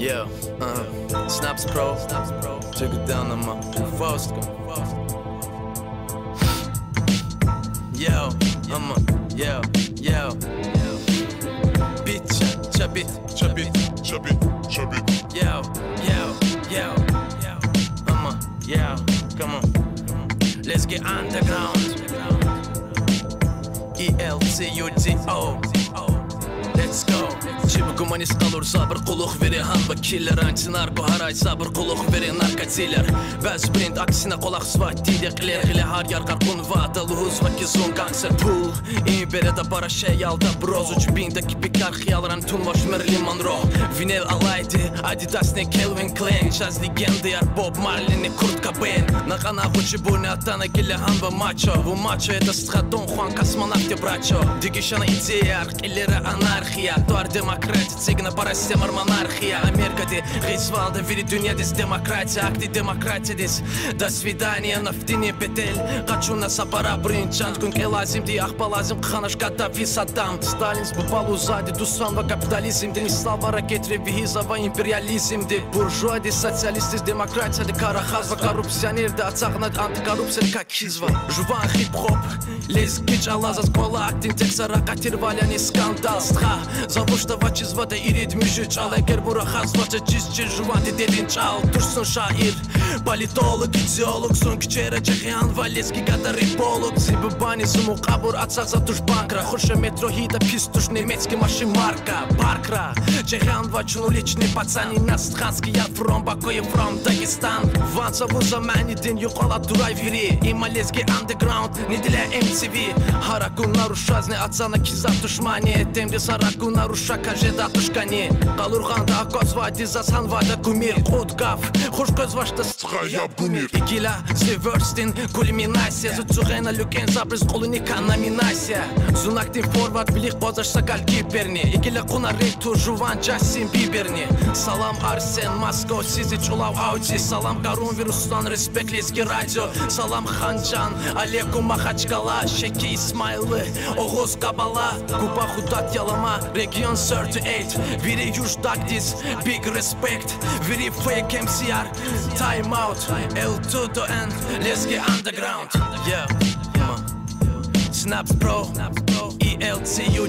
Yeah, Snaps Pro, check it down on my first. Yo, yo, bitch, chabit, yo, yo, come on, let's get underground. ELTUDO, let's go. Çibi kumanist kalır sabır kuluk veri hanba killer antinar koharay sabır kuluk veri narkotiler Bəzi brend aksine kolak svat diyekler Hile har yar karkun vada luhuz vakizun gangster pool İmberede para şey alda brozu Cibindeki pikar hiyalan tunvaş Marilyn Monroe Vinyl alaydı Adidas ne Calvin Klein Jazz legendi yar Bob Marley ne Kurt Cobain Nakana huçi bu ne atana gille hanba macho Bu macho это стха Don Juan космонавте брачо Дигишана идея illere anarxiya Doğar demokrati цигна парастемар монархия Америкаде гейсвалда вери dünyadis demokratiya Akti demokratiyadis До свидания нафтине петель Хочу на сапара бринчант Күнке лазим ди ахпа лазим Кханаш Каддафи Саддам Сталин сбыпалу сзади Дусан ва капитализм Дени слава ракетри вихиза ва империализм Ди буржуа ди социалистис Демократия ди карахаз ва коррупционер Ди ацагнат антикоррупция как хизва Жуван хип-хоп Лез гич алазас кола Актин текса ракатир валяни скандал Стха Завушта вачизвада ирид мюжи Чал эгер бура хазвача чизчи Жуванди дедин чал Турсун шаир Политолог, идеолог Сун кчера чехиан валецки Гада риполог Зибыбани суму кабур Ацагза туш банкра Хурша метро хида пистуш Немецкий машин марка Баркра Чехиан вачуну личный пацани Настханский я from Бакуе from Дагестан Ванца вуза мани дин юқала дурай вири Има лезги underground Не диля MTV Хараку нарушаз не ацана киза тушмани Темде сараку наруша каже да тушкани Қалурғанда акоз вади засан вада кумир Қудгав Хуш көз вашта сцхаяб кумир Игила зеверстин кульминация Зуцуғена люкен забрыз қолуника номинация Зунактин форвард билих позашса голкиперни Игила қуна рейту жуван Джастин Биберни Салам Арсен Маско сизи чулав ауди Салам Гарун вирустан респект лезги радио Салам Ханджан Алеку Махачкала Шеки Исмайлы Оғuz Кабала Купа Худат Ялама Регион 38 Viri Yuj Dagdis Big respect Viri fake MCR Time out L2 and let's get underground Yeah Snaps Pro ELTUDO